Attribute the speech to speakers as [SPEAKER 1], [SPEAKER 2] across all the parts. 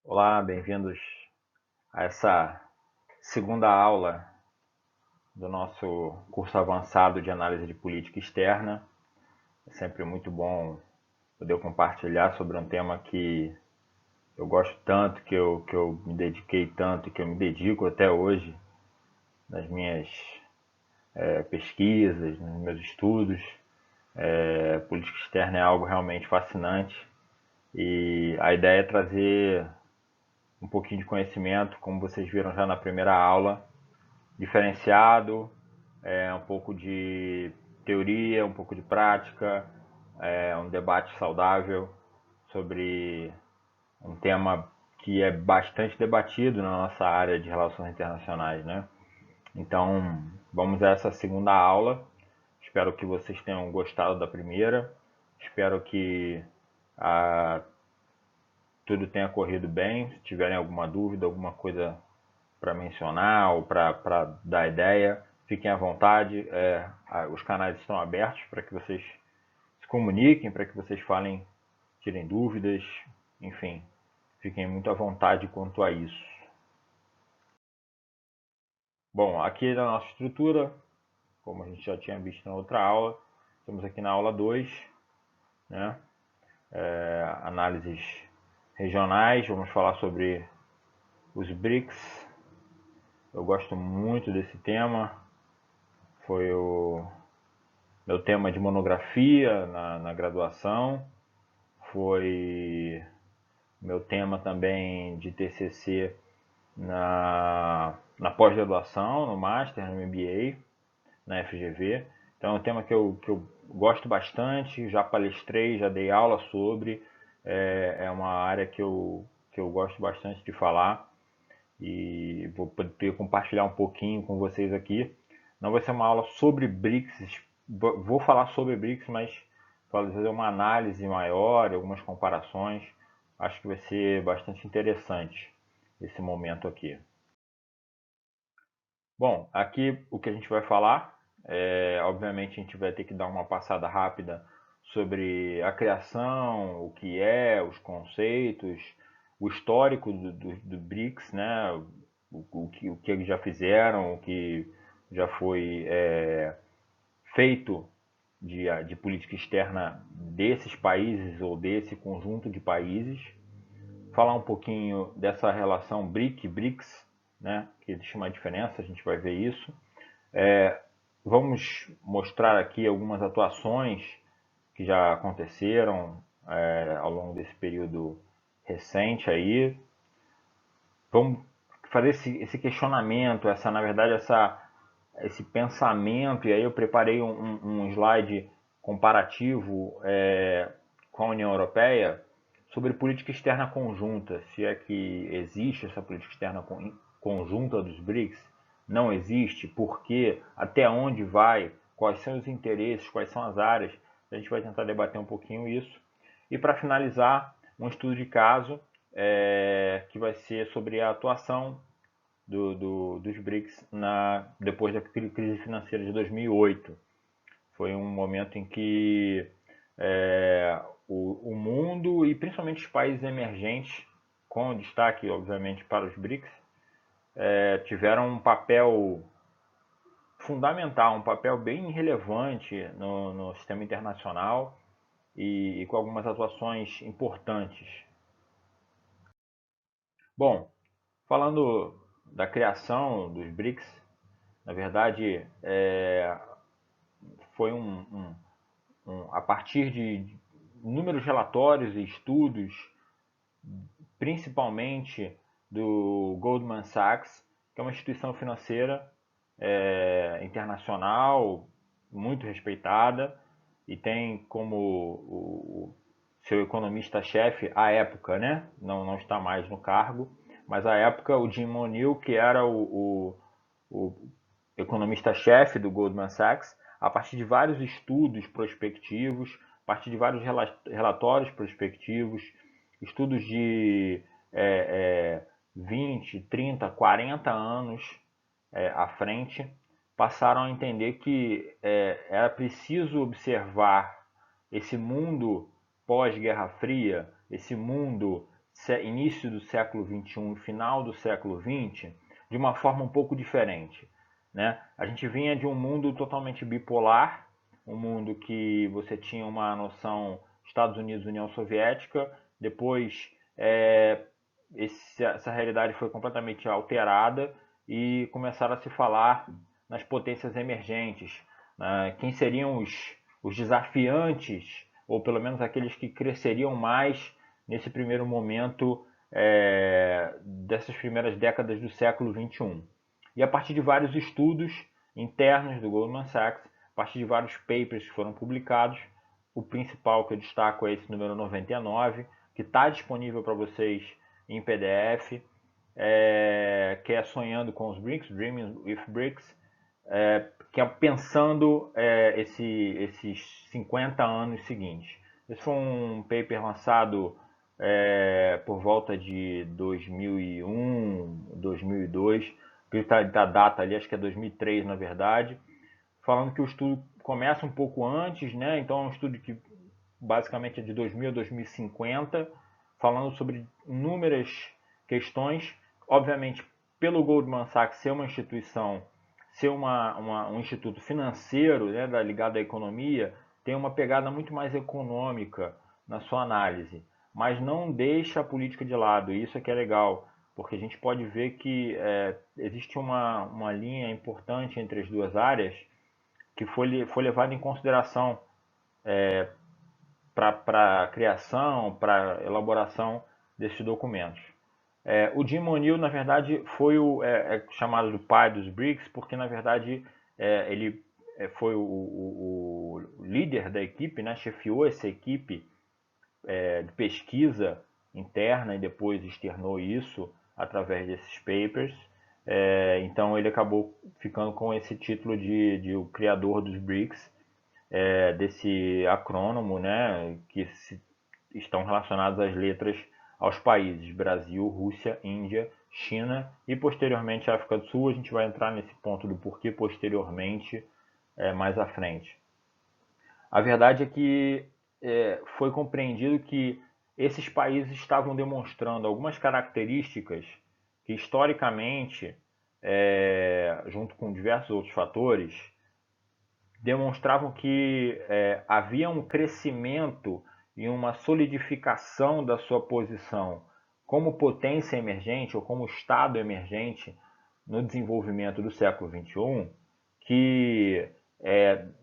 [SPEAKER 1] Olá, bem-vindos a essa segunda aula do nosso curso avançado de análise de política externa. É sempre muito bom poder compartilhar sobre um tema que eu gosto tanto, que eu me dediquei tanto, que eu me dedico até hoje nas minhas pesquisas, nos meus estudos. Política externa é algo realmente fascinante e a ideia é trazer um pouquinho de conhecimento, como vocês viram já na primeira aula, diferenciado, um pouco de teoria, um pouco de prática, um debate saudável sobre um tema que é bastante debatido na nossa área de relações internacionais, né? Então, vamos a essa segunda aula. Espero que vocês tenham gostado da primeira. Espero que ah, tudo tenha corrido bem. Se tiverem alguma dúvida, alguma coisa para mencionar ou para dar ideia, fiquem à vontade. Os canais estão abertos para que vocês se comuniquem, para que vocês falem, tirem dúvidas, enfim, fiquem muito à vontade quanto a isso. Bom, aqui na nossa estrutura, como a gente já tinha visto na outra aula, estamos aqui na aula 2, né? Análises regionais, vamos falar sobre os BRICS. Eu gosto muito desse tema, foi o meu tema de monografia na graduação, foi meu tema também de TCC na pós-graduação, no Master, no MBA, na FGV. Então é um tema que eu gosto bastante, já palestrei, já dei aula sobre, é uma área que eu gosto bastante de falar e vou poder compartilhar um pouquinho com vocês aqui. Não vai ser uma aula sobre BRICS, vou falar sobre BRICS, mas fazer uma análise maior, algumas comparações. Acho que vai ser bastante interessante esse momento aqui. Bom, aqui o que a gente vai falar, obviamente a gente vai ter que dar uma passada rápida sobre a criação, o que é, os conceitos, o histórico do BRICS, né? O que eles já fizeram, o que já foi feito de política externa desses países ou desse conjunto de países. Falar um pouquinho dessa relação BRIC-BRICS, né? Que existe uma diferença, a gente vai ver isso. Vamos mostrar aqui algumas atuações que já aconteceram ao longo desse período recente aí. Vamos fazer esse questionamento, na verdade, esse pensamento, e aí eu preparei um slide comparativo com a União Europeia sobre política externa conjunta, se é que existe essa política externa conjunta dos BRICS, não existe, por quê, até onde vai, quais são os interesses, quais são as áreas, a gente vai tentar debater um pouquinho isso. E para finalizar, um estudo de caso que vai ser sobre a atuação dos BRICS depois da crise financeira de 2008. Foi um momento em que o mundo e principalmente os países emergentes, com destaque, obviamente, para os BRICS, tiveram um papel fundamental, um papel bem relevante no sistema internacional e com algumas atuações importantes. Bom, falando da criação dos BRICS, na verdade, foi a partir de inúmeros relatórios e estudos, principalmente do Goldman Sachs, que é uma instituição financeira internacional muito respeitada e tem como o seu economista-chefe à época, né? Não está mais no cargo, mas à época o Jim O'Neill, que era o economista-chefe do Goldman Sachs, a partir de vários estudos prospectivos, a partir de vários relatórios prospectivos, estudos de 20, 30, 40 anos à frente, passaram a entender que era preciso observar esse mundo pós-Guerra Fria, esse mundo início do século XXI e final do século XX de uma forma um pouco diferente, né? A gente vinha de um mundo totalmente bipolar, um mundo que você tinha uma noção Estados Unidos, União Soviética, depois essa realidade foi completamente alterada e começaram a se falar nas potências emergentes, né? Quem seriam os desafiantes, ou pelo menos aqueles que cresceriam mais nesse primeiro momento dessas primeiras décadas do século XXI. E a partir de vários estudos internos do Goldman Sachs, a partir de vários papers que foram publicados, o principal que eu destaco é esse número 99, que está disponível para vocês em PDF, que é Sonhando com os BRICS, Dreaming with BRICS, que é pensando esses 50 anos seguintes. Esse foi um paper lançado por volta de 2001, 2002, que está a data ali, acho que é 2003 na verdade, falando que o estudo começa um pouco antes, né? Então é um estudo que basicamente é de 2000 a 2050, falando sobre inúmeras questões, obviamente pelo Goldman Sachs ser uma instituição, ser um instituto financeiro, né, ligado à economia, tem uma pegada muito mais econômica na sua análise, mas não deixa a política de lado, e isso é que é legal, porque a gente pode ver que existe uma linha importante entre as duas áreas que foi levada em consideração para a criação, para a elaboração desses documentos. O Jim O'Neill, na verdade, foi chamado do pai dos BRICS, porque, na verdade, ele foi o líder da equipe, né, chefiou essa equipe de pesquisa interna e depois externou isso através desses papers. Então, ele acabou ficando com esse título de o criador dos BRICS, desse acrônimo, né, que estão relacionados às letras aos países Brasil, Rússia, Índia, China e posteriormente África do Sul. A gente vai entrar nesse ponto do porquê posteriormente mais à frente. A verdade é que foi compreendido que esses países estavam demonstrando algumas características que historicamente, junto com diversos outros fatores, demonstravam que havia um crescimento e uma solidificação da sua posição como potência emergente ou como Estado emergente no desenvolvimento do século XXI, que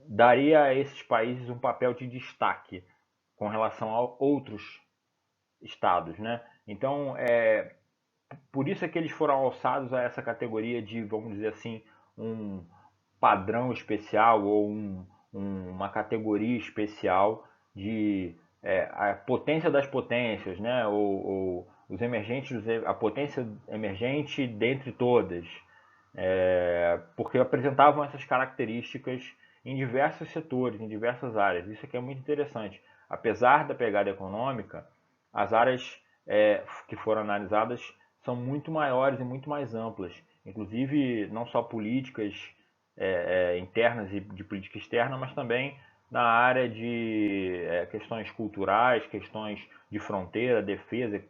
[SPEAKER 1] daria a esses países um papel de destaque com relação a outros estados, né? Então, por isso é que eles foram alçados a essa categoria de, vamos dizer assim, um padrão especial ou uma categoria especial de a potência das potências, né? Ou os emergentes, a potência emergente dentre todas, porque apresentavam essas características em diversos setores, em diversas áreas. Isso aqui é muito interessante. Apesar da pegada econômica, as áreas que foram analisadas são muito maiores e muito mais amplas, inclusive não só políticas internas e de política externa, mas também na área de questões culturais, questões de fronteira, defesa,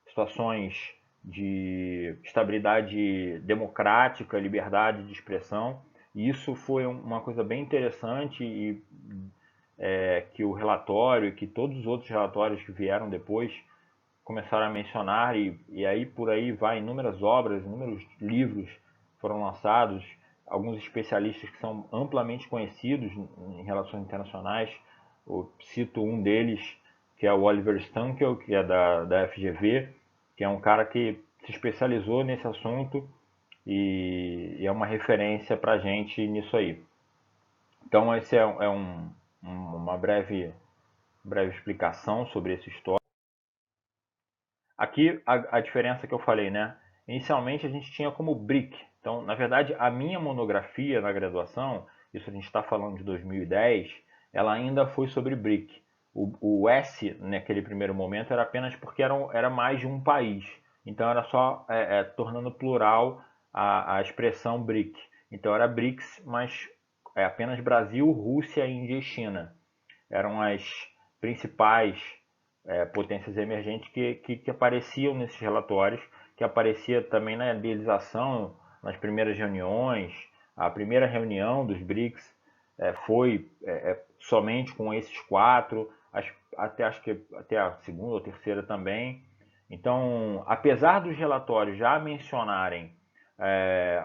[SPEAKER 1] situações de estabilidade democrática, liberdade de expressão. E isso foi uma coisa bem interessante e que o relatório, que todos os outros relatórios que vieram depois começaram a mencionar, e aí por aí vai inúmeras obras, inúmeros livros foram lançados, alguns especialistas que são amplamente conhecidos em relações internacionais. Eu cito um deles, que é o Oliver Stankel, que é da FGV, que é um cara que se especializou nesse assunto e é uma referência para a gente nisso aí. Então, esse uma breve explicação sobre esse histórico. Aqui a diferença que eu falei, né? Inicialmente a gente tinha como BRIC. Então, na verdade, a minha monografia na graduação, isso a gente está falando de 2010, ela ainda foi sobre BRIC. O S, naquele primeiro momento, era apenas porque era mais de um país. Então, era só tornando plural a expressão BRIC. Então, era BRICS, mas apenas Brasil, Rússia, Índia e China. Eram as principais potências emergentes que apareciam nesses relatórios, que aparecia também na idealização, nas primeiras reuniões. A primeira reunião dos BRICS foi somente com esses quatro, acho que até a segunda ou terceira também. Então, apesar dos relatórios já mencionarem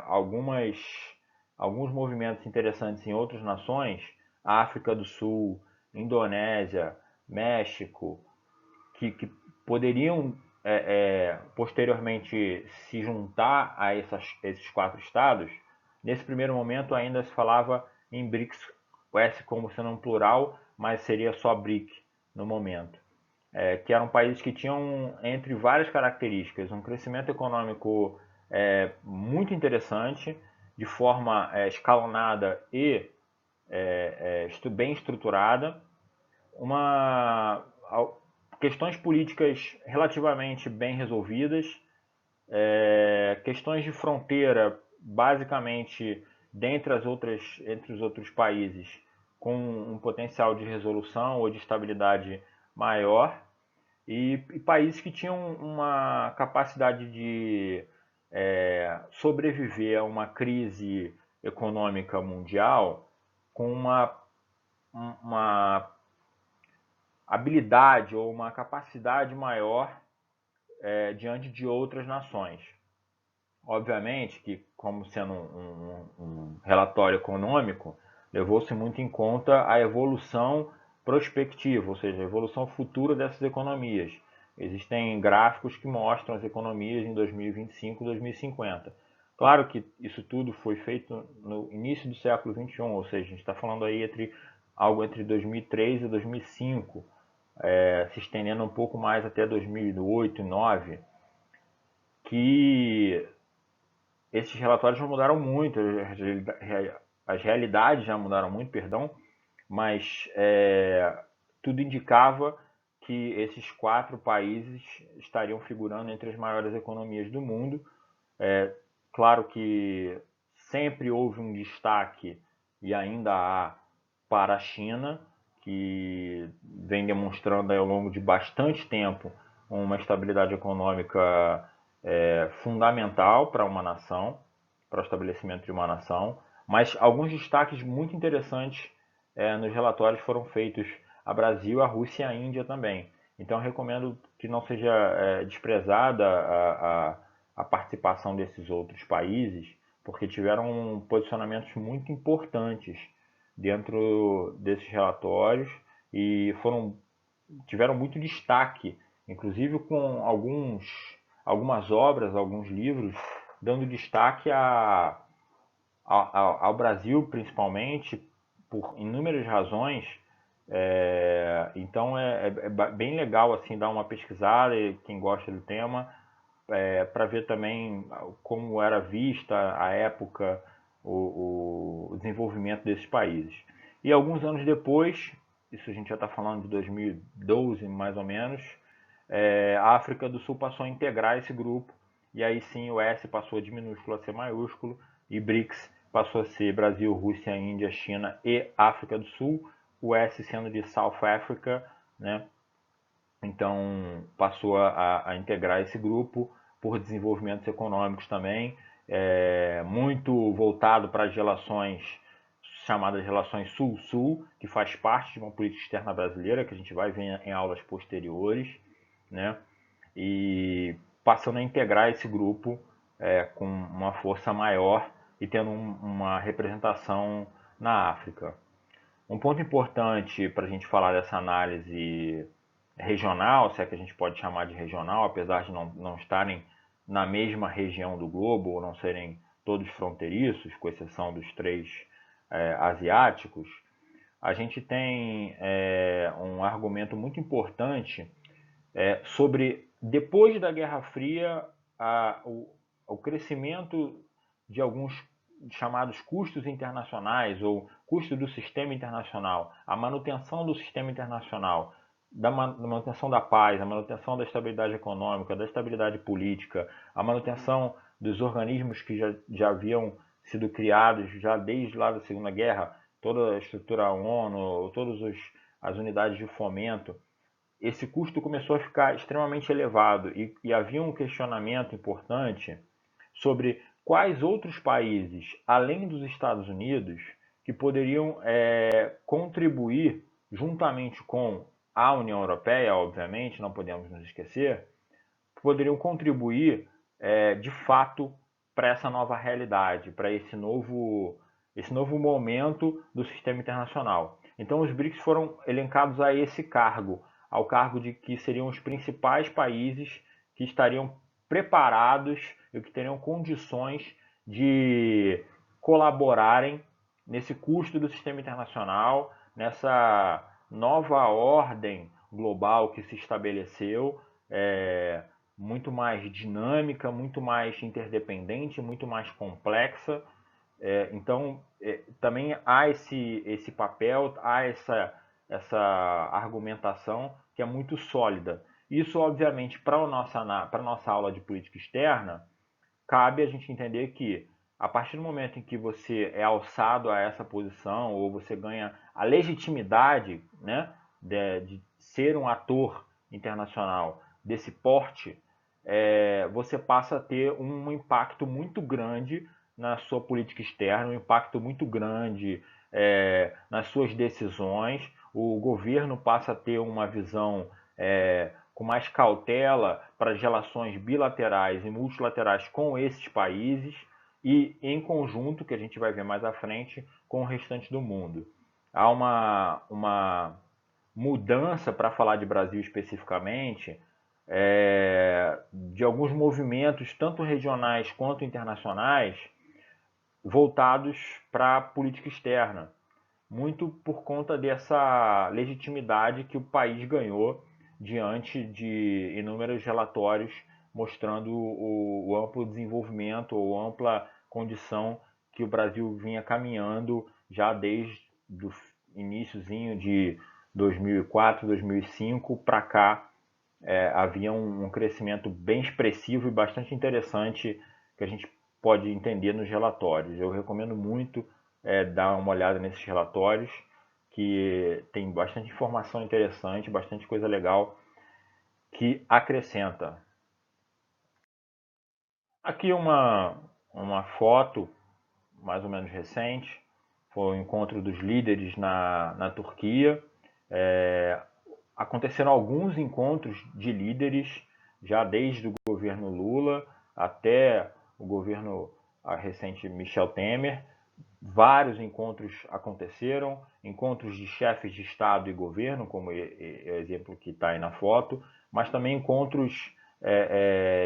[SPEAKER 1] alguns movimentos interessantes em outras nações, África do Sul, Indonésia, México, que poderiam posteriormente se juntar a esses quatro estados, nesse primeiro momento ainda se falava em BRICS, o S como sendo um plural, mas seria só BRIC no momento. Que eram países que tinham, entre várias características, um crescimento econômico muito interessante, de forma escalonada e bem estruturada, questões políticas relativamente bem resolvidas, questões de fronteira, basicamente, entre os outros países, com um potencial de resolução ou de estabilidade maior, e países que tinham uma capacidade de sobreviver a uma crise econômica mundial com uma habilidade ou uma capacidade maior diante de outras nações. Obviamente que, como sendo um relatório econômico, levou-se muito em conta a evolução prospectiva, ou seja, a evolução futura dessas economias. Existem gráficos que mostram as economias em 2025 e 2050. Claro que isso tudo foi feito no início do século XXI, ou seja, a gente está falando aí algo entre 2003 e 2005, se estendendo um pouco mais até 2008 e 2009, que esses relatórios já mudaram muito, as realidades já mudaram muito, perdão, mas tudo indicava que esses quatro países estariam figurando entre as maiores economias do mundo. Claro que sempre houve um destaque, e ainda há, para a China, que vem demonstrando ao longo de bastante tempo uma estabilidade econômica fundamental para uma nação, para o estabelecimento de uma nação. Mas alguns destaques muito interessantes nos relatórios foram feitos a Brasil, a Rússia e a Índia também. Então eu recomendo que não seja desprezada a participação desses outros países, porque tiveram posicionamentos muito importantes dentro desses relatórios e tiveram muito destaque, inclusive com algumas obras, alguns livros, dando destaque ao Brasil, principalmente, por inúmeras razões. Então é bem legal assim dar uma pesquisada, quem gosta do tema, para ver também como era vista à época o desenvolvimento desses países. E alguns anos depois, isso a gente já está falando de 2012 mais ou menos, a África do Sul passou a integrar esse grupo, e aí sim o S passou de minúsculo a ser maiúsculo, e BRICS passou a ser Brasil, Rússia, Índia, China e África do Sul, o S sendo de South Africa, né? Então passou a integrar esse grupo por desenvolvimentos econômicos também, muito voltado para as relações chamadas relações Sul-Sul, que faz parte de uma política externa brasileira, que a gente vai ver em aulas posteriores, né? E passando a integrar esse grupo com uma força maior e tendo uma representação na África. Um ponto importante para a gente falar dessa análise regional, se é que a gente pode chamar de regional, apesar de não estarem na mesma região do globo, ou não serem todos fronteiriços, com exceção dos três asiáticos, a gente tem um argumento muito importante sobre, depois da Guerra Fria, o crescimento de alguns chamados custos internacionais ou custo do sistema internacional, a manutenção do sistema internacional, da manutenção da paz, a manutenção da estabilidade econômica, da estabilidade política, a manutenção dos organismos que já haviam sido criados já desde lá da Segunda Guerra, toda a estrutura ONU, todas as unidades de fomento. esse custo começou a ficar extremamente elevado e havia um questionamento importante sobre quais outros países, além dos Estados Unidos, que poderiam contribuir juntamente com a União Europeia, obviamente, não podemos nos esquecer, poderiam contribuir de fato para essa nova realidade, para esse novo momento do sistema internacional. Então os BRICS foram elencados a esse cargo, ao cargo de que seriam os principais países que estariam preparados e que teriam condições de colaborarem nesse custo do sistema internacional, nessa nova ordem global que se estabeleceu, muito mais dinâmica, muito mais interdependente, muito mais complexa. Então, também há esse papel, há essa argumentação que é muito sólida. Isso, obviamente, para a nossa aula de política externa, cabe a gente entender que, a partir do momento em que você é alçado a essa posição, ou você ganha a legitimidade, né, de ser um ator internacional desse porte, você passa a ter um impacto muito grande na sua política externa, um impacto muito grande nas suas decisões. O governo passa a ter uma visão com mais cautela para as relações bilaterais e multilaterais com esses países e, em conjunto, que a gente vai ver mais à frente, com o restante do mundo. Há uma mudança, para falar de Brasil especificamente, de alguns movimentos, tanto regionais quanto internacionais, voltados para a política externa, muito por conta dessa legitimidade que o país ganhou diante de inúmeros relatórios mostrando o amplo desenvolvimento ou ampla condição que o Brasil vinha caminhando já desde o iníciozinho de 2004, 2005 para cá. Havia um crescimento bem expressivo e bastante interessante que a gente pode entender nos relatórios. Eu recomendo muito dar uma olhada nesses relatórios, que tem bastante informação interessante, bastante coisa legal que acrescenta. Aqui uma foto mais ou menos recente, foi o encontro dos líderes na Turquia. Aconteceram alguns encontros de líderes, já desde o governo Lula até o governo recente Michel Temer. Vários encontros aconteceram, encontros de chefes de Estado e governo, como é o exemplo que está aí na foto, mas também encontros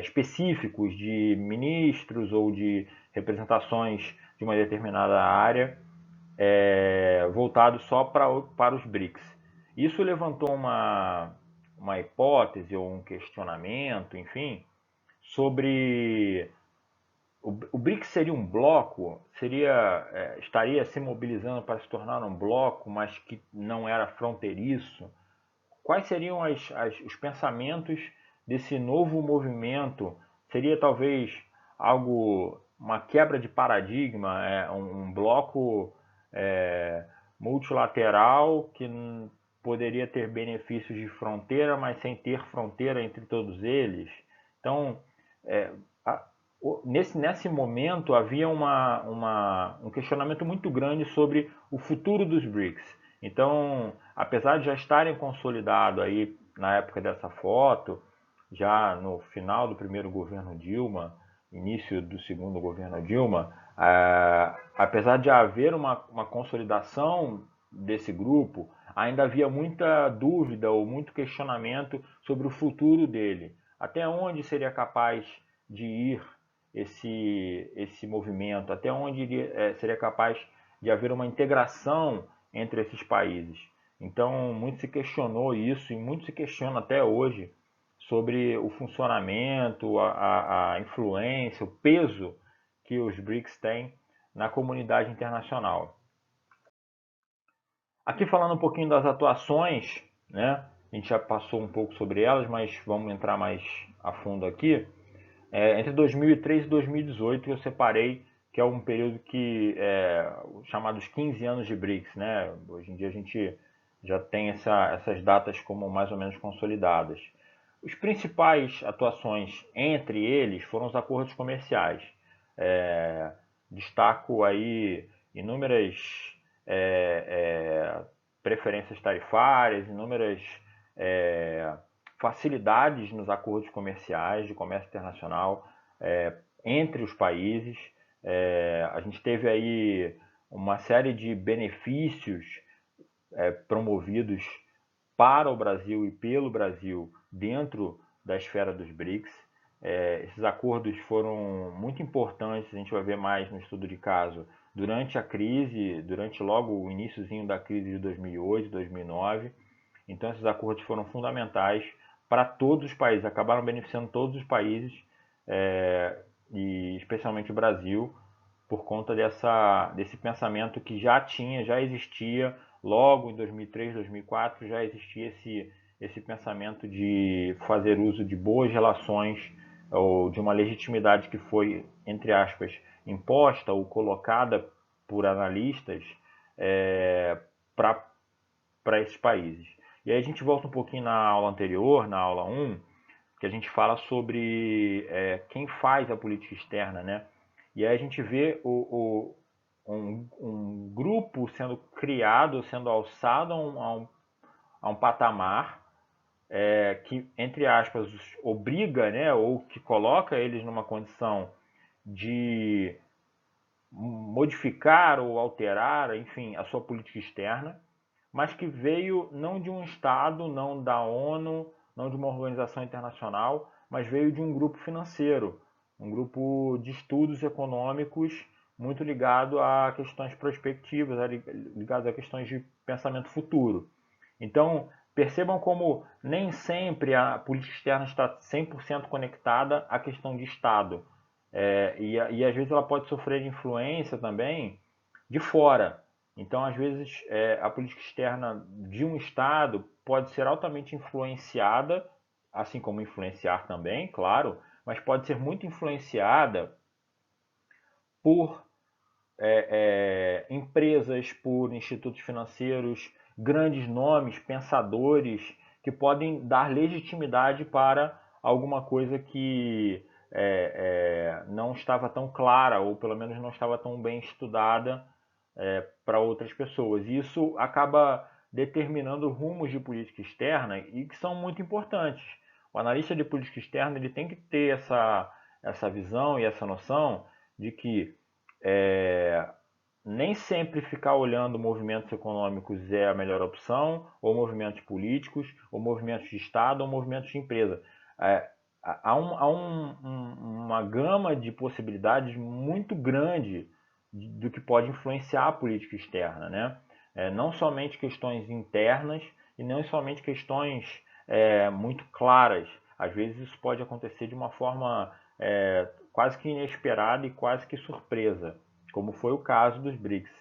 [SPEAKER 1] específicos de ministros ou de representações de uma determinada área, voltados só para os BRICS. Isso levantou uma hipótese ou um questionamento, enfim, sobre o BRICS seria um bloco, estaria se mobilizando para se tornar um bloco, mas que não era fronteiriço. Quais seriam os pensamentos desse novo movimento? Seria talvez uma quebra de paradigma, um bloco multilateral que poderia ter benefícios de fronteira, mas sem ter fronteira entre todos eles? Então, nesse momento havia um questionamento muito grande sobre o futuro dos BRICS. Então, apesar de já estarem consolidados aí na época dessa foto, já no final do primeiro governo Dilma, início do segundo governo Dilma, apesar de haver uma consolidação desse grupo, ainda havia muita dúvida ou muito questionamento sobre o futuro dele. Até onde seria capaz de ir esse movimento, até onde seria capaz de haver uma integração entre esses países. Então, muito se questionou isso e muito se questiona até hoje sobre o funcionamento, a influência, o peso que os BRICS têm na comunidade internacional. Aqui falando um pouquinho das atuações, né? A gente já passou um pouco sobre elas, mas vamos entrar mais a fundo aqui. Entre 2003 e 2018 eu separei, que é um período que chamados 15 anos de BRICS, né? Hoje em dia a gente já tem essas datas como mais ou menos consolidadas. Os principais atuações entre eles foram os acordos comerciais. É, Destaco aí inúmeras preferências tarifárias, inúmeras é, facilidades nos acordos comerciais de comércio internacional entre os países. A gente teve aí uma série de benefícios promovidos para o Brasil e pelo Brasil dentro da esfera dos BRICS. Esses acordos foram muito importantes, a gente vai ver mais no estudo de caso, durante a crise, durante logo o iníciozinho da crise de 2008, 2009. Então esses acordos foram fundamentais para todos os países, acabaram beneficiando todos os países, e especialmente o Brasil, por conta desse pensamento que já existia logo em 2003, 2004, já existia esse pensamento de fazer uso de boas relações ou de uma legitimidade que foi, entre aspas, imposta ou colocada por analistas para esses países. E aí a gente volta um pouquinho na aula anterior, na aula 1, que a gente fala sobre quem faz a política externa, né? E aí a gente vê um grupo sendo criado, sendo alçado a um patamar que, entre aspas, obriga, né, ou que coloca eles numa condição de modificar ou alterar, enfim, a sua política externa, mas que veio não de um Estado, não da ONU, não de uma organização internacional, mas veio de um grupo financeiro, um grupo de estudos econômicos muito ligado a questões prospectivas, ligado a questões de pensamento futuro. Então, percebam como nem sempre a política externa está 100% conectada à questão de Estado. E às vezes ela pode sofrer influência também de fora. Então, às vezes, a política externa de um Estado pode ser altamente influenciada, assim como influenciar também, claro, mas pode ser muito influenciada por empresas, por institutos financeiros, grandes nomes, pensadores, que podem dar legitimidade para alguma coisa que não estava tão clara, ou pelo menos não estava tão bem estudada para outras pessoas. E isso acaba determinando rumos de política externa e que são muito importantes. O analista de política externa ele tem que ter essa visão e essa noção de que nem sempre ficar olhando movimentos econômicos é a melhor opção, ou movimentos políticos, ou movimentos de Estado, ou movimentos de empresa. Uma gama de possibilidades muito grande do que pode influenciar a política externa, né? Não somente questões internas e não somente questões muito claras. Às vezes isso pode acontecer de uma forma quase que inesperada e quase que surpresa, como foi o caso dos BRICS.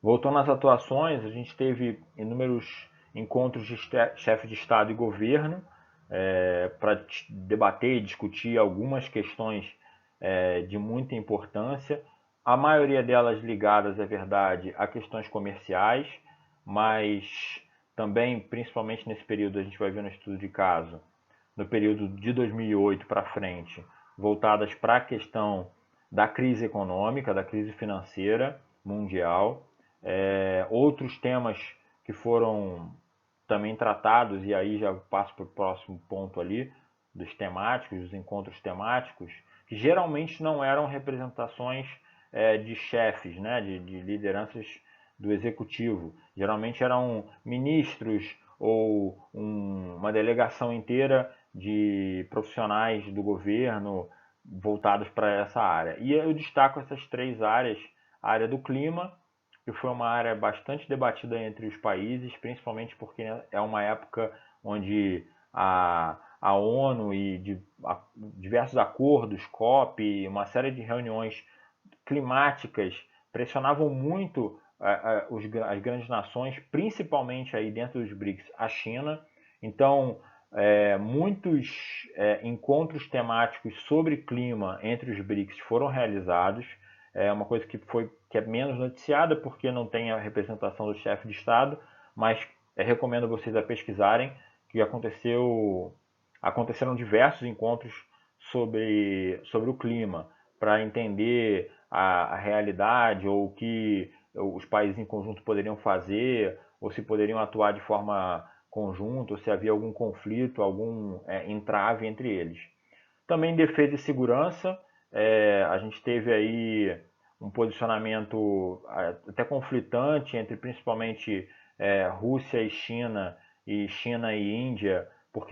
[SPEAKER 1] Voltando às atuações, a gente teve inúmeros encontros de chefes de Estado e governo para debater e discutir algumas questões de muita importância. A maioria delas ligadas, é verdade, a questões comerciais, mas também, principalmente nesse período, a gente vai ver no estudo de caso, no período de 2008 para frente, voltadas para a questão da crise econômica, da crise financeira mundial. Outros temas que foram também tratados, e aí já passo para o próximo ponto ali, dos temáticos, dos encontros temáticos, que geralmente não eram representações de chefes, né, de lideranças do executivo. Geralmente eram ministros ou uma delegação inteira de profissionais do governo voltados para essa área. E eu destaco essas três áreas: a área do clima, que foi uma área bastante debatida entre os países, principalmente porque é uma época onde a ONU e diversos acordos, COP, uma série de reuniões climáticas pressionavam muito as grandes nações, principalmente aí dentro dos BRICS, a China. Então, muitos encontros temáticos sobre clima entre os BRICS foram realizados. É uma coisa que é menos noticiada porque não tem a representação do chefe de Estado, mas recomendo vocês a pesquisarem, que aconteceram diversos encontros sobre o clima, para entender a realidade ou o que os países em conjunto poderiam fazer, ou se poderiam atuar de forma conjunta, ou se havia algum conflito, algum entrave entre eles. Também defesa e segurança, a gente teve aí um posicionamento até conflitante entre principalmente Rússia e China e Índia por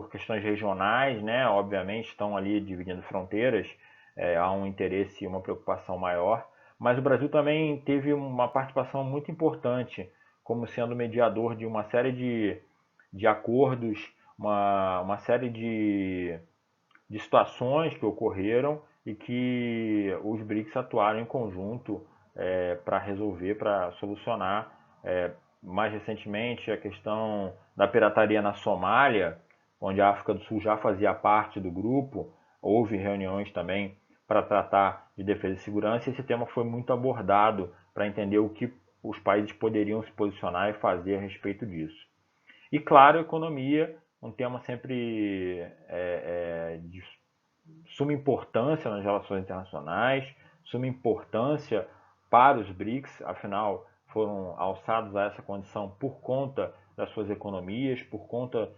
[SPEAKER 1] questões regionais, né? Obviamente estão ali dividindo fronteiras, há um interesse e uma preocupação maior, mas o Brasil também teve uma participação muito importante como sendo mediador de uma série de acordos, uma série de situações que ocorreram e que os BRICS atuaram em conjunto para resolver, para solucionar. Mais recentemente, a questão da pirataria na Somália, onde a África do Sul já fazia parte do grupo, houve reuniões também para tratar de defesa e segurança, e esse tema foi muito abordado para entender o que os países poderiam se posicionar e fazer a respeito disso. E claro, economia, um tema sempre de suma importância nas relações internacionais, suma importância para os BRICS, afinal foram alçados a essa condição por conta das suas economias, por conta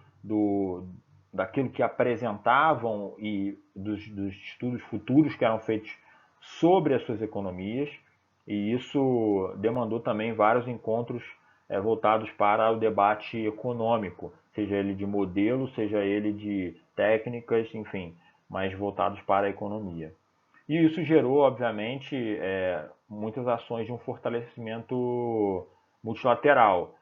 [SPEAKER 1] daquilo que apresentavam e dos estudos futuros que eram feitos sobre as suas economias, e isso demandou também vários encontros voltados para o debate econômico, seja ele de modelo, seja ele de técnicas, enfim, mas voltados para a economia. E isso gerou, obviamente, muitas ações de um fortalecimento multilateral.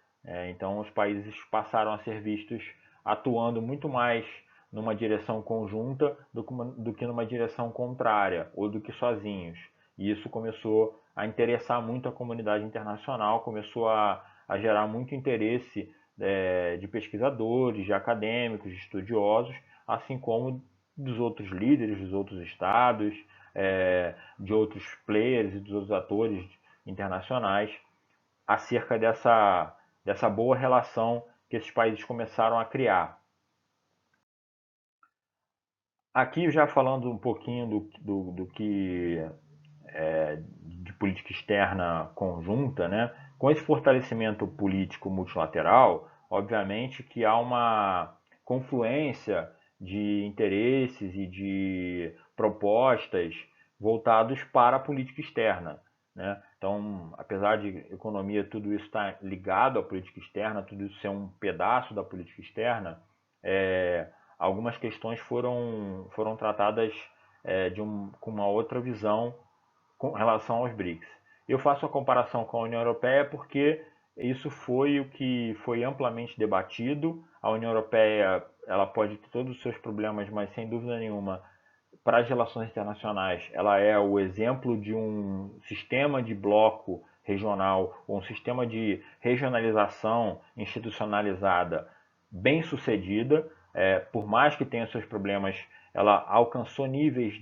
[SPEAKER 1] Então, os países passaram a ser vistos atuando muito mais numa direção conjunta do que numa direção contrária, ou do que sozinhos. E isso começou a interessar muito a comunidade internacional, começou a gerar muito interesse de pesquisadores, de acadêmicos, de estudiosos, assim como dos outros líderes, dos outros estados, de outros players e dos outros atores internacionais, acerca dessa boa relação que esses países começaram a criar. Aqui já falando um pouquinho do que de política externa conjunta, né? Com esse fortalecimento político multilateral, obviamente que há uma confluência de interesses e de propostas voltados para a política externa, né? Então, apesar de economia, tudo isso está ligado à política externa, tudo isso ser um pedaço da política externa, algumas questões foram tratadas com uma outra visão com relação aos BRICS. Eu faço a comparação com a União Europeia porque isso foi o que foi amplamente debatido. A União Europeia ela pode ter todos os seus problemas, mas sem dúvida nenhuma, para as relações internacionais, ela é o exemplo de um sistema de bloco regional, ou um sistema de regionalização institucionalizada bem sucedida. Por mais que tenha seus problemas, ela alcançou níveis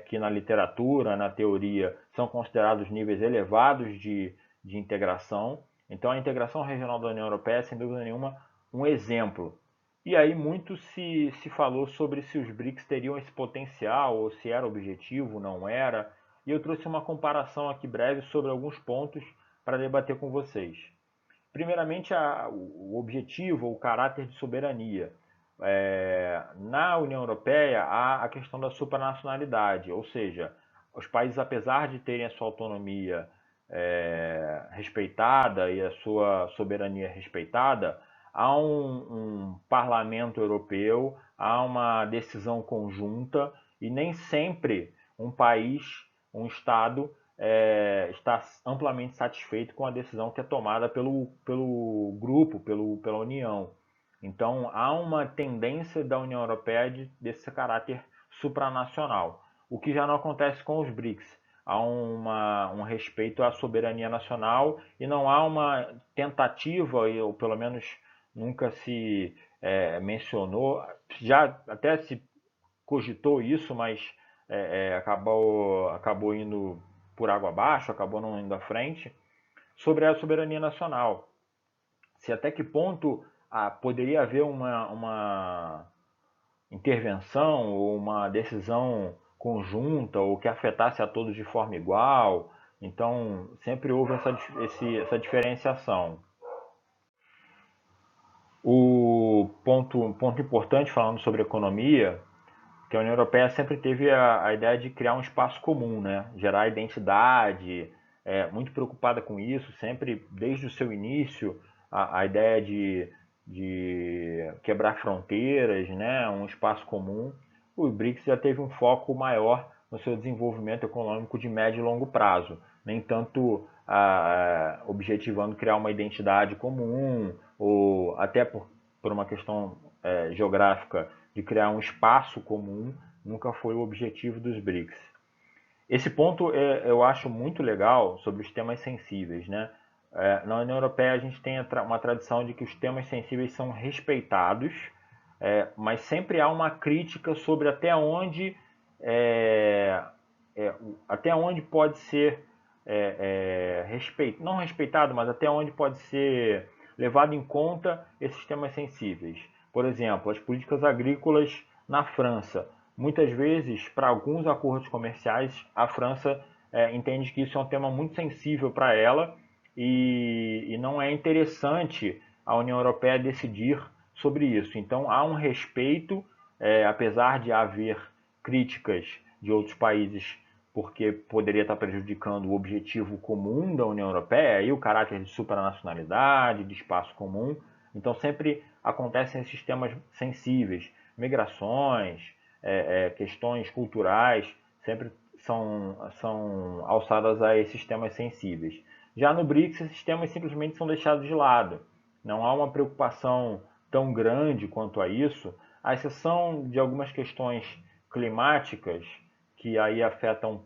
[SPEAKER 1] que na literatura, na teoria, são considerados níveis elevados de integração. Então, a integração regional da União Europeia é, sem dúvida nenhuma, um exemplo. E aí muito se falou sobre se os BRICS teriam esse potencial, ou se era objetivo, não era. E eu trouxe uma comparação aqui breve sobre alguns pontos para debater com vocês. Primeiramente, o objetivo, o caráter de soberania. Na União Europeia há a questão da supranacionalidade, ou seja, os países, apesar de terem a sua autonomia respeitada e a sua soberania respeitada, há um parlamento europeu, há uma decisão conjunta e nem sempre um país, um Estado, está amplamente satisfeito com a decisão que é tomada pelo grupo, pela União. Então, há uma tendência da União Europeia desse caráter supranacional, o que já não acontece com os BRICS. Há um respeito à soberania nacional e não há uma tentativa, ou pelo menos nunca se mencionou, já até se cogitou isso, mas acabou indo por água abaixo, acabou não indo à frente, sobre a soberania nacional. Se até que ponto poderia haver uma intervenção ou uma decisão conjunta ou que afetasse a todos de forma igual. Então, sempre houve essa diferenciação. O ponto importante falando sobre economia, que a União Europeia sempre teve a ideia de criar um espaço comum, né? Gerar identidade, muito preocupada com isso, sempre desde o seu início, a ideia de quebrar fronteiras, né? Um espaço comum. O BRICS já teve um foco maior no seu desenvolvimento econômico de médio e longo prazo, nem tanto objetivando criar uma identidade comum, ou até por uma questão geográfica de criar um espaço comum, nunca foi o objetivo dos BRICS. Esse ponto eu acho muito legal sobre os temas sensíveis, né? Na União Europeia a gente tem uma tradição de que os temas sensíveis são respeitados, mas sempre há uma crítica sobre até onde pode ser não respeitado, mas até onde pode ser levado em conta esses temas sensíveis. Por exemplo, as políticas agrícolas na França. Muitas vezes, para alguns acordos comerciais, a França entende que isso é um tema muito sensível para ela e não é interessante a União Europeia decidir sobre isso. Então, há um respeito, apesar de haver críticas de outros países porque poderia estar prejudicando o objetivo comum da União Europeia e o caráter de supranacionalidade, de espaço comum. Então sempre acontecem esses temas sensíveis, migrações, questões culturais, sempre são alçadas a esses temas sensíveis. Já no BRICS, esses temas simplesmente são deixados de lado. Não há uma preocupação tão grande quanto a isso, à exceção de algumas questões climáticas que aí afetam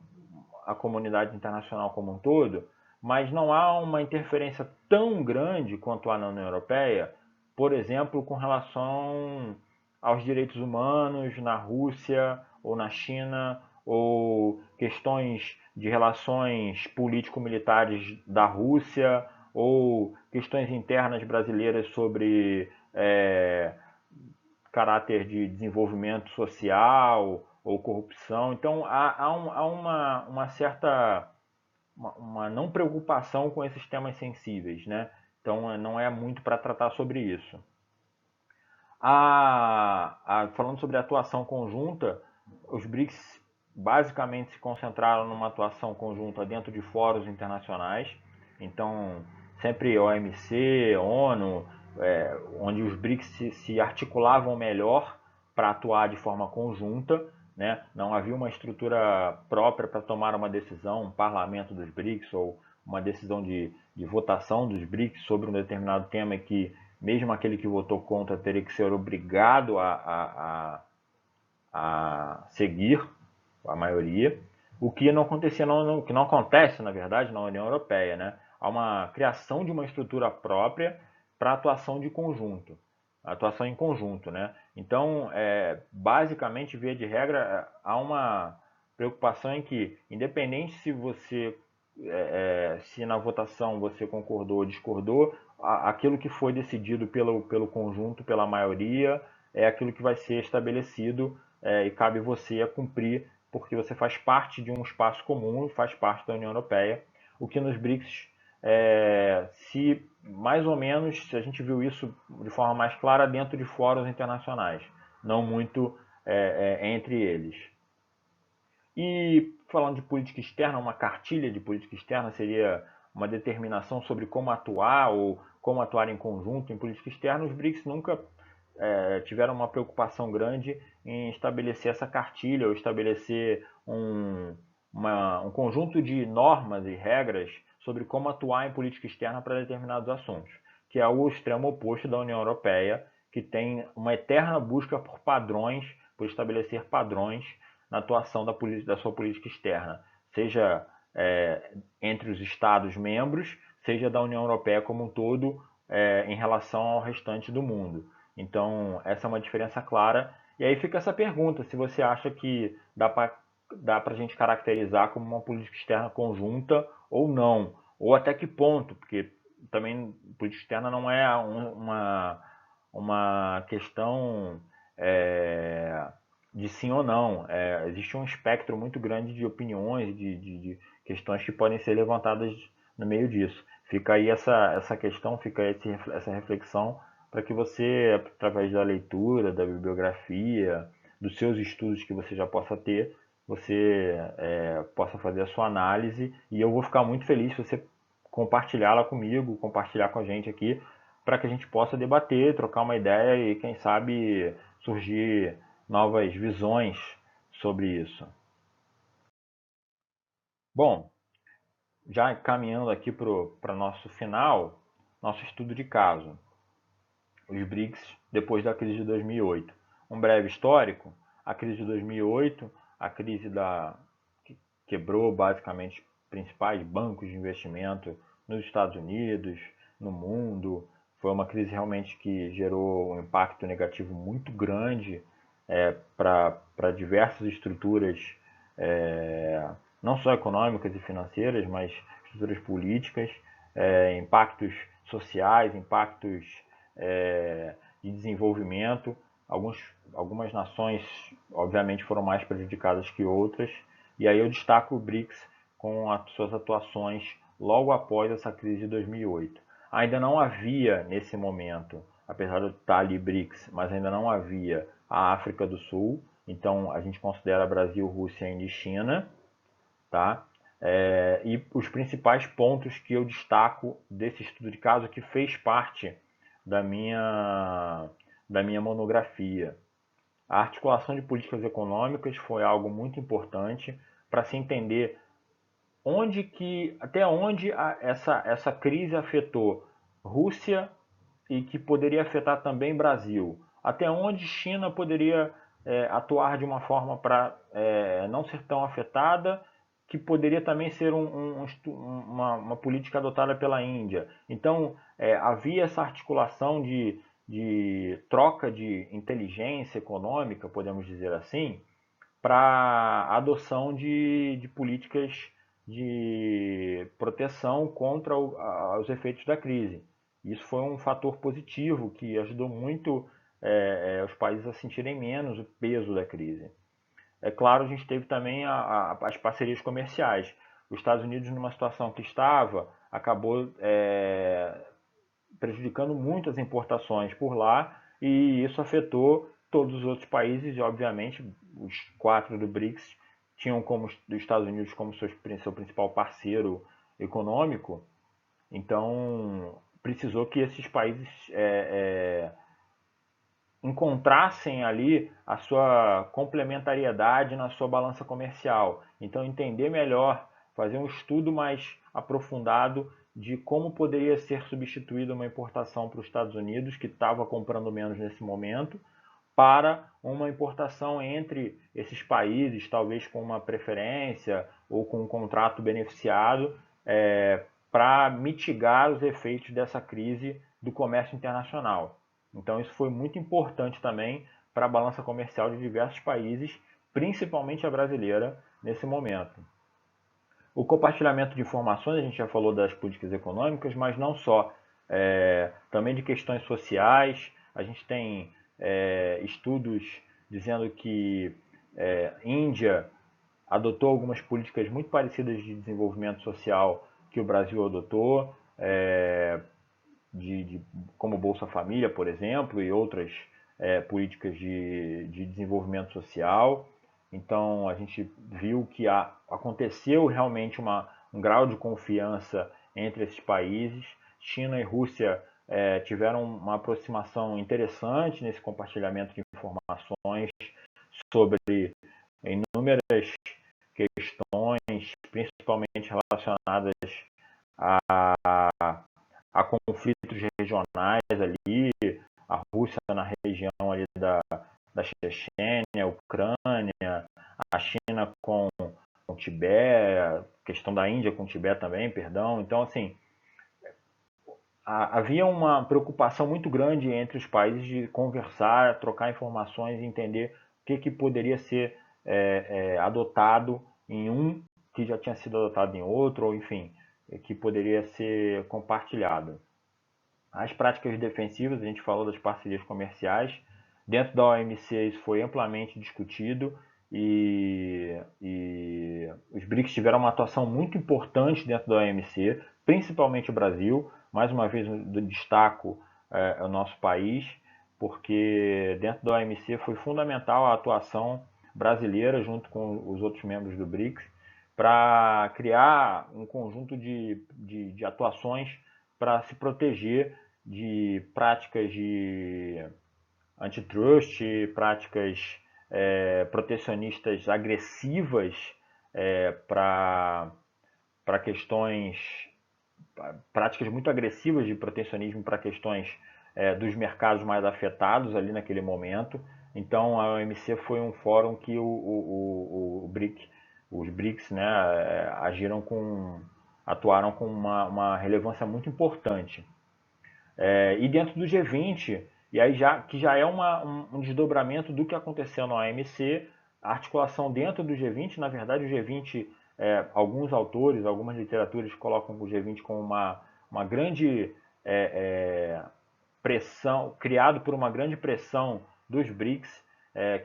[SPEAKER 1] a comunidade internacional como um todo, mas não há uma interferência tão grande quanto há na União Europeia, por exemplo, com relação aos direitos humanos na Rússia ou na China, ou questões de relações político-militares da Rússia, ou questões internas brasileiras sobre caráter de desenvolvimento social ou corrupção. Então há uma certa uma não preocupação com esses temas sensíveis, né? Então não é muito para tratar sobre isso. Falando sobre a atuação conjunta, os BRICS basicamente se concentraram numa atuação conjunta dentro de fóruns internacionais. Então, sempre OMC, ONU, onde os BRICS se articulavam melhor para atuar de forma conjunta. Né? Não havia uma estrutura própria para tomar uma decisão, um parlamento dos BRICS ou uma decisão de votação dos BRICS sobre um determinado tema que mesmo aquele que votou contra teria que ser obrigado a seguir a maioria, o que não acontecia, que não acontece, na verdade, na União Europeia, né? Há uma criação de uma estrutura própria para atuação de conjunto, atuação em conjunto, né? Então, basicamente, via de regra, há uma preocupação em que, independente se você se na votação você concordou ou discordou, aquilo que foi decidido pelo conjunto, pela maioria, é aquilo que vai ser estabelecido e cabe você a cumprir, porque você faz parte de um espaço comum e faz parte da União Europeia, o que nos BRICS, se mais ou menos, se a gente viu isso de forma mais clara dentro de fóruns internacionais, não muito entre eles. E falando de política externa, uma cartilha de política externa seria uma determinação sobre como atuar ou como atuar em conjunto em política externa. Os BRICS nunca tiveram uma preocupação grande em estabelecer essa cartilha ou estabelecer um conjunto de normas e regras sobre como atuar em política externa para determinados assuntos, que é o extremo oposto da União Europeia, que tem uma eterna busca por padrões, por estabelecer padrões na atuação da sua política externa, seja entre os Estados-membros, seja da União Europeia como um todo, em relação ao restante do mundo. Então, essa é uma diferença clara. E aí fica essa pergunta, se você acha que dá para a gente caracterizar como uma política externa conjunta ou não, ou até que ponto, porque também política externa não é uma questão de sim ou não. Existe um espectro muito grande de opiniões, de questões que podem ser levantadas no meio disso. Fica aí essa questão, fica aí essa reflexão para que você, através da leitura, da bibliografia, dos seus estudos que você já possa ter, você possa fazer a sua análise, e eu vou ficar muito feliz se você compartilhá-la comigo, compartilhar com a gente aqui, para que a gente possa debater, trocar uma ideia e, quem sabe, surgir novas visões sobre isso. Bom, já caminhando aqui para o nosso final, nosso estudo de caso, os BRICS depois da crise de 2008. Um breve histórico: a crise de 2008, a crise que quebrou basicamente os principais bancos de investimento nos Estados Unidos, no mundo. Foi uma crise realmente que gerou um impacto negativo muito grande para diversas estruturas, não só econômicas e financeiras, mas estruturas políticas, impactos sociais, impactos de desenvolvimento. Algumas nações, obviamente, foram mais prejudicadas que outras, e aí eu destaco o BRICS com as suas atuações logo após essa crise de 2008. Ainda não havia, nesse momento, apesar de estar ali BRICS, mas ainda não havia a África do Sul, então a gente considera Brasil, Rússia, Índia e China, tá? E os principais pontos que eu destaco desse estudo de caso que fez parte da minha monografia. A articulação de políticas econômicas foi algo muito importante para se entender até onde essa crise afetou Rússia e que poderia afetar também Brasil. Até onde China poderia atuar de uma forma para não ser tão afetada, que poderia também ser uma política adotada pela Índia. Então, havia essa articulação de troca de inteligência econômica, podemos dizer assim, para a adoção de políticas de proteção contra os efeitos da crise. Isso foi um fator positivo que ajudou muito os países a sentirem menos o peso da crise. É claro, a gente teve também as parcerias comerciais. Os Estados Unidos, numa situação que estava, acabou prejudicando muito as importações por lá, e isso afetou todos os outros países, e obviamente os 4 do BRICS tinham como os Estados Unidos como seu principal parceiro econômico. Então precisou que esses países encontrassem ali a sua complementariedade na sua balança comercial. Então, entender melhor, fazer um estudo mais aprofundado de como poderia ser substituída uma importação para os Estados Unidos, que estava comprando menos nesse momento, para uma importação entre esses países, talvez com uma preferência ou com um contrato beneficiado, para mitigar os efeitos dessa crise do comércio internacional. Então isso foi muito importante também para a balança comercial de diversos países, principalmente a brasileira, nesse momento. O compartilhamento de informações, a gente já falou das políticas econômicas, mas não só, também de questões sociais. A gente tem estudos dizendo que Índia adotou algumas políticas muito parecidas de desenvolvimento social que o Brasil adotou, como Bolsa Família, por exemplo, e outras políticas de desenvolvimento social. Então a gente viu que aconteceu realmente um grau de confiança entre esses países. China e Rússia tiveram uma aproximação interessante nesse compartilhamento de informações sobre inúmeras questões, principalmente relacionadas a conflitos regionais ali, a Rússia na região ali da Chechênia, a Ucrânia, a China com o Tibete, a questão da Índia com o Tibete também, perdão. Então, assim, havia uma preocupação muito grande entre os países de conversar, trocar informações e entender o que poderia ser adotado em um que já tinha sido adotado em outro, ou enfim, que poderia ser compartilhado. As práticas defensivas, a gente falou das parcerias comerciais. Dentro da OMC isso foi amplamente discutido e os BRICS tiveram uma atuação muito importante dentro da OMC, principalmente o Brasil. Mais uma vez, destaco o nosso país, porque dentro da OMC foi fundamental a atuação brasileira junto com os outros membros do BRICS para criar um conjunto de atuações para se proteger de práticas de antitrust, práticas protecionistas agressivas para questões, práticas muito agressivas de protecionismo para questões dos mercados mais afetados ali naquele momento. Então a OMC foi um fórum que o BRIC, os BRICS, né, atuaram com uma relevância muito importante. E dentro do G20, e aí que já é um desdobramento do que aconteceu na OMC, a articulação dentro do G20, na verdade o G20, alguns autores, algumas literaturas colocam o G20 como uma grande pressão, criado por uma grande pressão dos BRICS,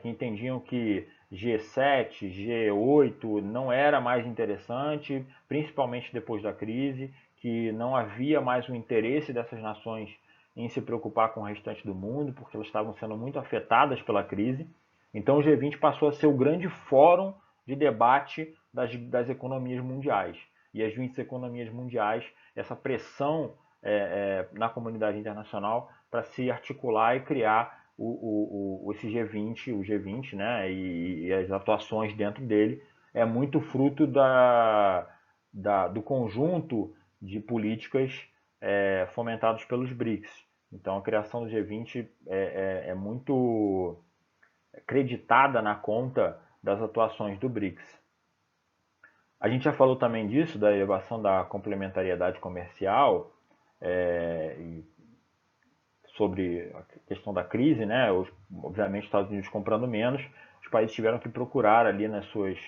[SPEAKER 1] que entendiam que G7, G8 não era mais interessante, principalmente depois da crise, que não havia mais o interesse dessas nações em se preocupar com o restante do mundo, porque elas estavam sendo muito afetadas pela crise. Então o G20 passou a ser o grande fórum de debate das economias mundiais. E as 20 economias mundiais, essa pressão na comunidade internacional para se articular e criar esse G20, o G20, né, e as atuações dentro dele, é muito fruto do conjunto de políticas fomentadas pelos BRICS. Então a criação do G20 é muito creditada na conta das atuações do BRICS. A gente já falou também disso, da elevação da complementariedade comercial, sobre a questão da crise, né? Obviamente, os Estados Unidos comprando menos, os países tiveram que procurar ali nas suas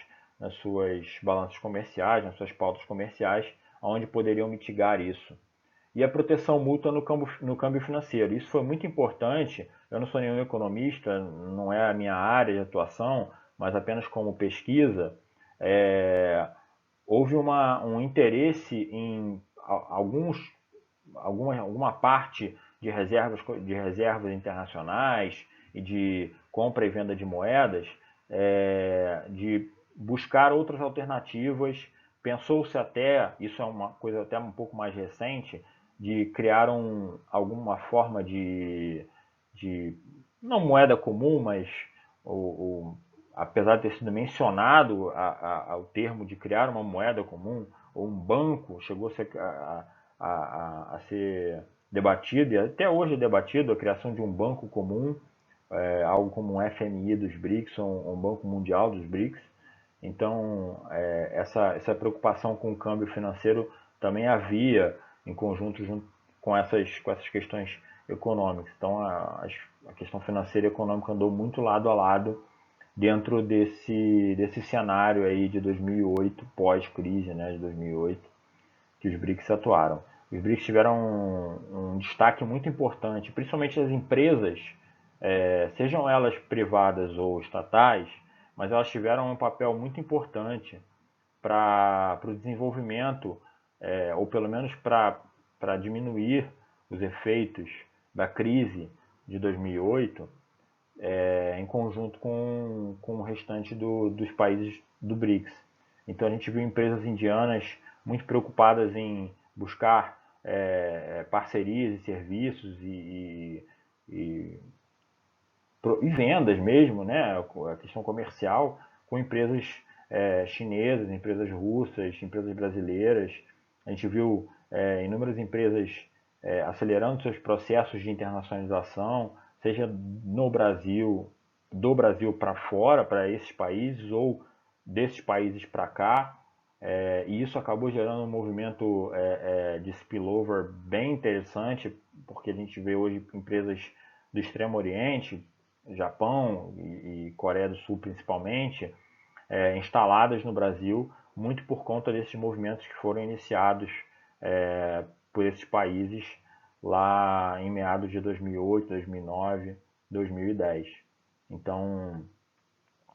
[SPEAKER 1] balanças comerciais, nas suas pautas comerciais, onde poderiam mitigar isso. E a proteção mútua no câmbio financeiro. Isso foi muito importante. Eu não sou nenhum economista, não é a minha área de atuação, mas apenas como pesquisa. Houve um interesse em alguma parte de reservas internacionais e de compra e venda de moedas, de buscar outras alternativas. Pensou-se até, isso é uma coisa até um pouco mais recente, de criar alguma forma de não moeda comum, mas apesar de ter sido mencionado o termo de criar uma moeda comum, ou um banco, chegou a ser debatido, e até hoje é debatido, a criação de um banco comum, algo como um FMI dos BRICS, um banco mundial dos BRICS. Então, essa preocupação com o câmbio financeiro também havia em conjunto junto com essas questões econômicas. Então, a questão financeira e econômica andou muito lado a lado dentro desse cenário aí de 2008, pós-crise, né, de 2008, que os BRICS atuaram. Os BRICS tiveram um destaque muito importante, principalmente as empresas, sejam elas privadas ou estatais, mas elas tiveram um papel muito importante para o desenvolvimento, ou pelo menos para diminuir os efeitos da crise de 2008, em conjunto com o restante dos países do BRICS. Então a gente viu empresas indianas muito preocupadas em buscar parcerias e serviços e vendas mesmo, né, a questão comercial, com empresas chinesas, empresas russas, empresas brasileiras. A gente viu inúmeras empresas acelerando seus processos de internacionalização, seja no Brasil, do Brasil para fora, para esses países, ou desses países para cá. E isso acabou gerando um movimento de spillover bem interessante, porque a gente vê hoje empresas do Extremo Oriente, Japão e Coreia do Sul principalmente, instaladas no Brasil, muito por conta desses movimentos que foram iniciados por esses países lá em meados de 2008, 2009, 2010. Então,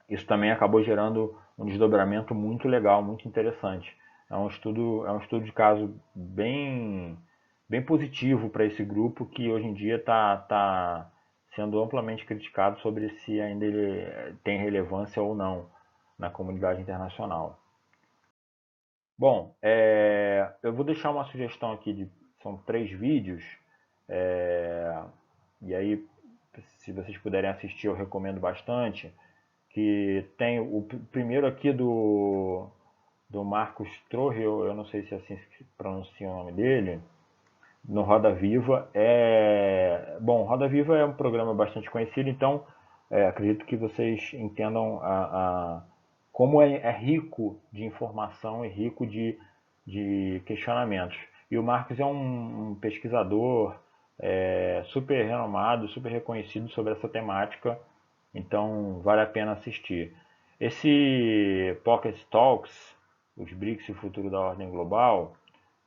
[SPEAKER 1] isso também acabou gerando um desdobramento muito legal, muito interessante. É um estudo de caso bem positivo para esse grupo que hoje em dia está sendo amplamente criticado sobre se ainda ele tem relevância ou não na comunidade internacional. Bom, eu vou deixar uma sugestão aqui são 3 vídeos, é, e aí se vocês puderem assistir eu recomendo bastante, que tem o primeiro aqui do Marcos Trohe, eu não sei se é assim se pronuncia o nome dele, no Roda Viva. Bom, Roda Viva é um programa bastante conhecido, então acredito que vocês entendam como é rico de informação e rico de questionamentos. E o Marcos é um pesquisador super renomado, super reconhecido sobre essa temática, então vale a pena assistir. Esse Pocket Talks, os BRICS e o futuro da ordem global,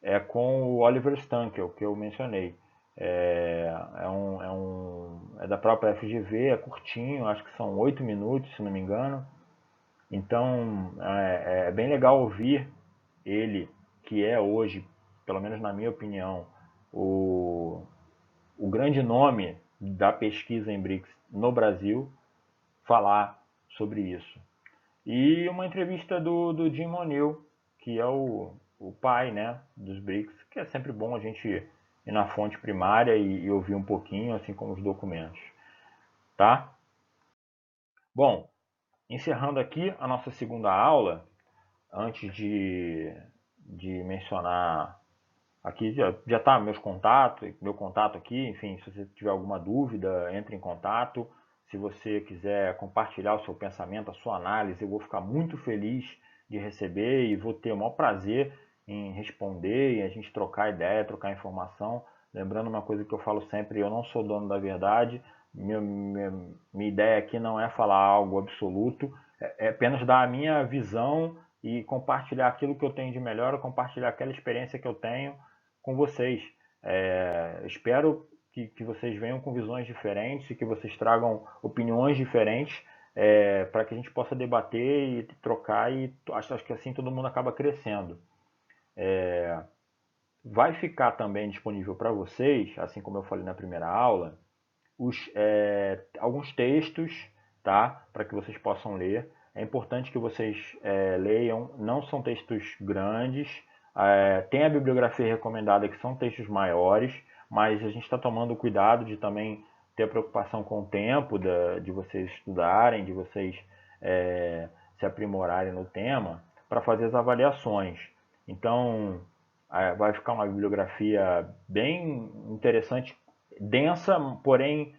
[SPEAKER 1] é com o Oliver Stankel, que eu mencionei. É da própria FGV, é curtinho, acho que são 8 minutos, se não me engano. Então é bem legal ouvir ele, que é hoje, pelo menos na minha opinião, o, o grande nome da pesquisa em BRICS no Brasil, falar sobre isso. E uma entrevista do Jim O'Neill, que é o pai, né, dos BRICS, que é sempre bom a gente ir na fonte primária e ouvir um pouquinho, assim como os documentos, tá? Bom, encerrando aqui a nossa segunda aula, antes de mencionar aqui, já tá meu contato aqui, enfim, se você tiver alguma dúvida, entre em contato. Se você quiser compartilhar o seu pensamento, a sua análise, eu vou ficar muito feliz de receber e vou ter o maior prazer em responder e a gente trocar ideia, trocar informação. Lembrando uma coisa que eu falo sempre, eu não sou dono da verdade, minha ideia aqui não é falar algo absoluto, é apenas dar a minha visão e compartilhar aquilo que eu tenho de melhor, compartilhar aquela experiência que eu tenho com vocês. Espero que vocês venham com visões diferentes e que vocês tragam opiniões diferentes para que a gente possa debater e trocar e acho que assim todo mundo acaba crescendo. Vai ficar também disponível para vocês, assim como eu falei na primeira aula, alguns textos, tá? Para que vocês possam ler. É importante que vocês leiam, não são textos grandes, tem a bibliografia recomendada que são textos maiores, mas a gente está tomando cuidado de também ter a preocupação com o tempo de vocês estudarem, de vocês se aprimorarem no tema para fazer as avaliações. Então, vai ficar uma bibliografia bem interessante, densa, porém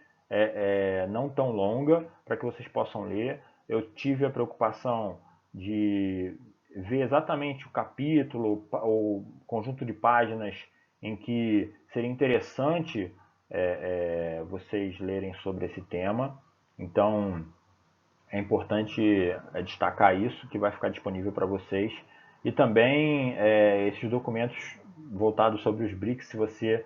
[SPEAKER 1] não tão longa, para que vocês possam ler. Eu tive a preocupação de ver exatamente o capítulo ou conjunto de páginas em que seria interessante vocês lerem sobre esse tema. Então, é importante destacar isso, que vai ficar disponível para vocês. E também esses documentos voltados sobre os BRICS, se você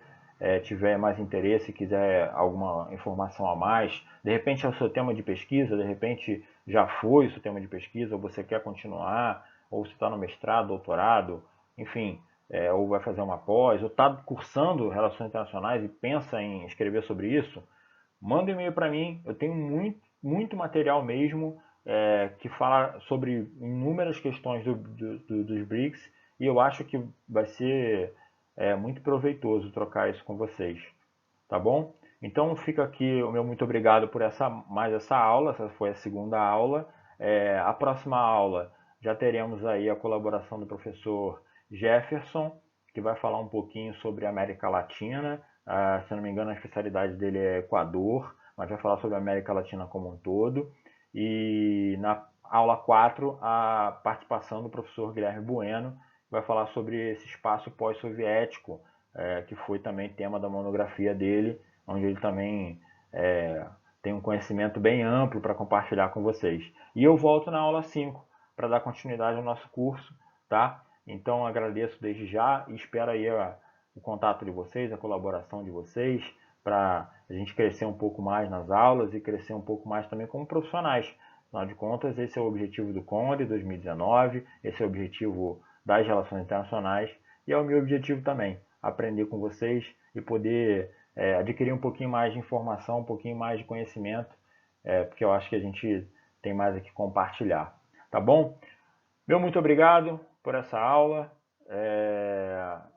[SPEAKER 1] tiver mais interesse, quiser alguma informação a mais, de repente é o seu tema de pesquisa, de repente já foi o seu tema de pesquisa, ou você quer continuar, ou você está no mestrado, doutorado, enfim, ou vai fazer uma pós, ou está cursando Relações Internacionais e pensa em escrever sobre isso, manda um e-mail para mim, eu tenho muito material mesmo que fala sobre inúmeras questões dos BRICS e eu acho que vai ser muito proveitoso trocar isso com vocês, tá bom? Então fica aqui o meu muito obrigado por mais essa aula, essa foi a segunda aula. A próxima aula já teremos aí a colaboração do professor Jefferson, que vai falar um pouquinho sobre a América Latina. Se não me engano, a especialidade dele é Equador, mas vai falar sobre a América Latina como um todo. E na aula 4, a participação do professor Guilherme Bueno, que vai falar sobre esse espaço pós-soviético, que foi também tema da monografia dele, onde ele também tem um conhecimento bem amplo para compartilhar com vocês. E eu volto na aula 5 para dar continuidade ao nosso curso, tá? Então agradeço desde já e espero aí o contato de vocês, a colaboração de vocês, para a gente crescer um pouco mais nas aulas e crescer um pouco mais também como profissionais. Afinal de contas, esse é o objetivo do Conde 2019, esse é o objetivo das relações internacionais e é o meu objetivo também, aprender com vocês e poder adquirir um pouquinho mais de informação, um pouquinho mais de conhecimento, porque eu acho que a gente tem mais aqui compartilhar. Tá bom? Meu muito obrigado por essa aula.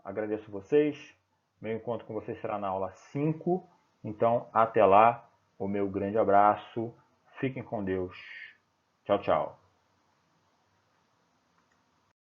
[SPEAKER 1] Agradeço vocês. Meu encontro com vocês será na aula 5. Então, até lá. O meu grande abraço. Fiquem com Deus. Tchau, tchau.